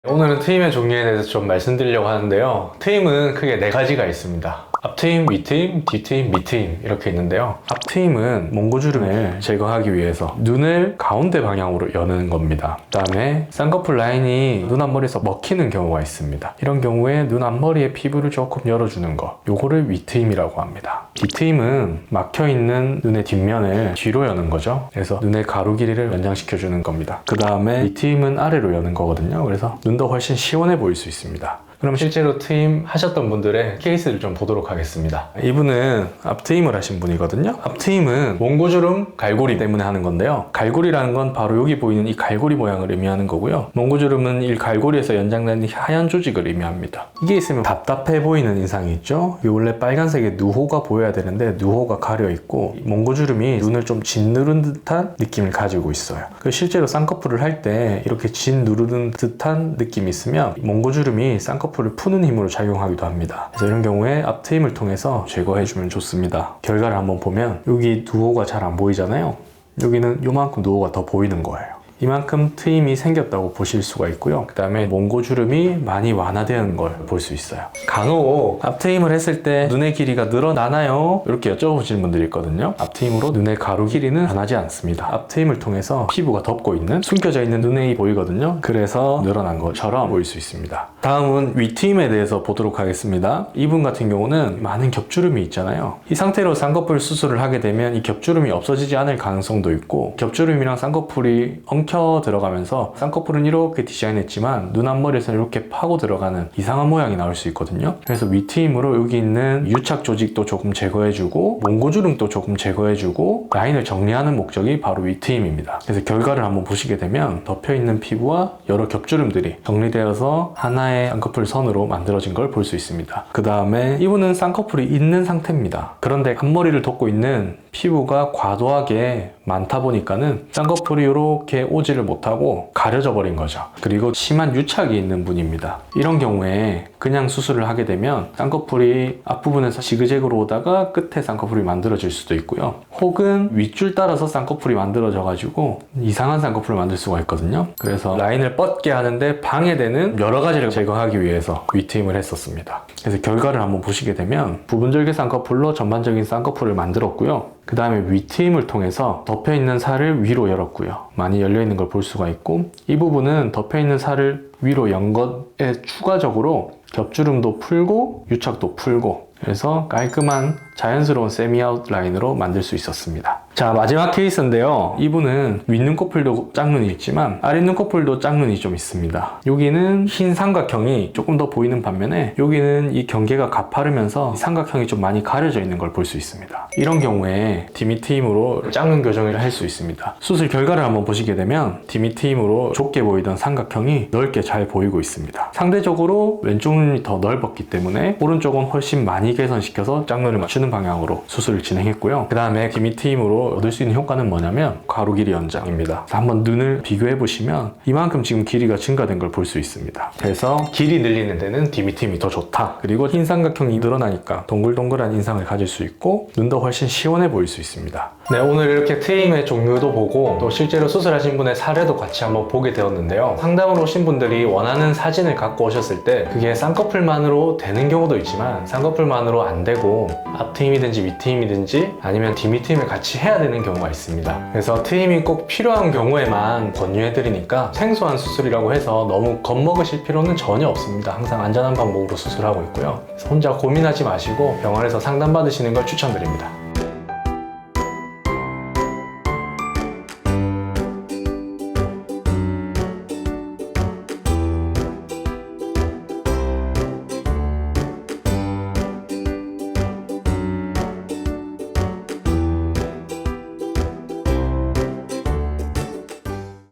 오늘은 트임의 종류에 대해서 좀 말씀드리려고 하는데요. 트임은 크게 4가지가 있습니다. 앞트임, 윗트임, 뒤트임, 밑트임 이렇게 있는데요. 앞트임은 몽고주름을 제거하기 위해서 눈을 가운데 방향으로 여는 겁니다. 그 다음에 쌍꺼풀 라인이 눈 앞머리에서 먹히는 경우가 있습니다. 이런 경우에 눈 앞머리의 피부를 조금 열어주는 거, 요거를 윗트임이라고 합니다. 뒤트임은 막혀있는 눈의 뒷면을 뒤로 여는 거죠. 그래서 눈의 가로 길이를 연장시켜주는 겁니다. 그 다음에 밑트임은 아래로 여는 거거든요. 그래서 눈도 훨씬 시원해 보일 수 있습니다. 그럼 실제로 트임 하셨던 분들의 케이스를 좀 보도록 하겠습니다. 이분은 앞트임을 하신 분이거든요. 앞트임은 몽고주름 갈고리 때문에 하는 건데요. 갈고리라는 건 바로 여기 보이는 이 갈고리 모양을 의미하는 거고요. 몽고주름은 이 갈고리에서 연장되는 하얀 조직을 의미합니다. 이게 있으면 답답해 보이는 인상이 있죠. 이게 원래 빨간색의 누호가 보여야 되는데 누호가 가려 있고 몽고주름이 눈을 좀 짓누른 듯한 느낌을 가지고 있어요. 실제로 쌍꺼풀을 할 때 이렇게 짓누르는 듯한 느낌이 있으면 몽고주름이 쌍꺼풀을 푸는 힘으로 작용하기도 합니다. 그래서 이런 경우에 앞트임을 통해서 제거해주면 좋습니다. 결과를 한번 보면 여기 누호가 잘 안 보이잖아요. 여기는 요만큼 누호가 더 보이는 거예요. 이만큼 트임이 생겼다고 보실 수가 있고요. 그 다음에 몽고주름이 많이 완화되는 걸 볼 수 있어요. 간혹 앞트임을 했을 때 눈의 길이가 늘어나나요? 이렇게 여쭤보시는 분들이 있거든요. 앞트임으로 눈의 가로 길이는 변하지 않습니다. 앞트임을 통해서 피부가 덮고 있는, 숨겨져 있는 눈의 보이거든요. 그래서 늘어난 것처럼 보일 수 있습니다. 다음은 윗트임에 대해서 보도록 하겠습니다. 이분 같은 경우는 많은 겹주름이 있잖아요. 이 상태로 쌍꺼풀 수술을 하게 되면 이 겹주름이 없어지지 않을 가능성도 있고, 겹주름이랑 쌍꺼풀이 엉켜 들어가면서 쌍꺼풀은 이렇게 디자인했지만 눈 앞머리에서는 이렇게 파고 들어가는 이상한 모양이 나올 수 있거든요. 그래서 윗트임으로 여기 있는 유착 조직도 조금 제거해주고 몽고주름도 조금 제거해주고 라인을 정리하는 목적이 바로 윗트임입니다. 그래서 결과를 한번 보시게 되면 덮여있는 피부와 여러 겹주름들이 정리되어서 하나의 쌍꺼풀 선으로 만들어진 걸 볼 수 있습니다. 그 다음에 이분은 쌍꺼풀이 있는 상태입니다. 그런데 앞머리를 덮고 있는 피부가 과도하게 많다 보니까는 쌍꺼풀이 이렇게 오지를 못하고 가려져 버린 거죠. 그리고 심한 유착이 있는 분입니다. 이런 경우에 그냥 수술을 하게 되면 쌍꺼풀이 앞부분에서 지그재그로 오다가 끝에 쌍꺼풀이 만들어질 수도 있고요. 혹은 윗줄 따라서 쌍꺼풀이 만들어져 가지고 이상한 쌍꺼풀을 만들 수가 있거든요. 그래서 라인을 뻗게 하는데 방해되는 여러 가지를 제거하기 위해서 윗트임을 했었습니다. 그래서 결과를 한번 보시게 되면 부분절개 쌍꺼풀로 전반적인 쌍꺼풀을 만들었고요. 그 다음에 윗트임을 통해서 덮여있는 살을 위로 열었고요. 많이 열려있는 걸 볼 수가 있고, 이 부분은 덮여있는 살을 위로 연 것에 추가적으로 겹주름도 풀고 유착도 풀고, 그래서 깔끔한 자연스러운 세미 아웃라인으로 만들 수 있었습니다. 자, 마지막 케이스인데요. 이분은 윗눈꺼풀도 짝눈이 있지만 아랫눈꺼풀도 짝눈이 좀 있습니다. 여기는 흰 삼각형이 조금 더 보이는 반면에 여기는 이 경계가 가파르면서 삼각형이 좀 많이 가려져 있는 걸 볼 수 있습니다. 이런 경우에 디미트임으로 짝눈 교정을 할 수 있습니다. 수술 결과를 한번 보시게 되면 디미트임으로 좁게 보이던 삼각형이 넓게 잘 보이고 있습니다. 상대적으로 왼쪽 눈이 더 넓었기 때문에 오른쪽은 훨씬 많이 개선시켜서 짝눈을 맞추는 방향으로 수술을 진행했고요. 그 다음에 디미트임으로 얻을 수 있는 효과는 뭐냐면 가로 길이 연장입니다. 한번 눈을 비교해 보시면 이만큼 지금 길이가 증가된 걸 볼 수 있습니다. 그래서 길이 늘리는 데는 디미트임이 더 좋다. 그리고 흰 삼각형이 늘어나니까 동글동글한 인상을 가질 수 있고 눈도 훨씬 시원해 보일 수 있습니다. 네, 오늘 이렇게 트임의 종류도 보고 또 실제로 수술하신 분의 사례도 같이 한번 보게 되었는데요. 상담으로 오신 분들이 원하는 사진을 갖고 오셨을 때 그게 쌍꺼풀만으로 되는 경우도 있지만 쌍꺼풀만으로 안 되고 앞트임이든지 윗트임이든지 아니면 디미트임을 같이 해야 되는 경우가 있습니다. 그래서 트임이 꼭 필요한 경우에만 권유해드리니까 생소한 수술이라고 해서 너무 겁먹으실 필요는 전혀 없습니다. 항상 안전한 방법으로 수술하고 있고요. 그래서 혼자 고민하지 마시고 병원에서 상담받으시는 걸 추천드립니다.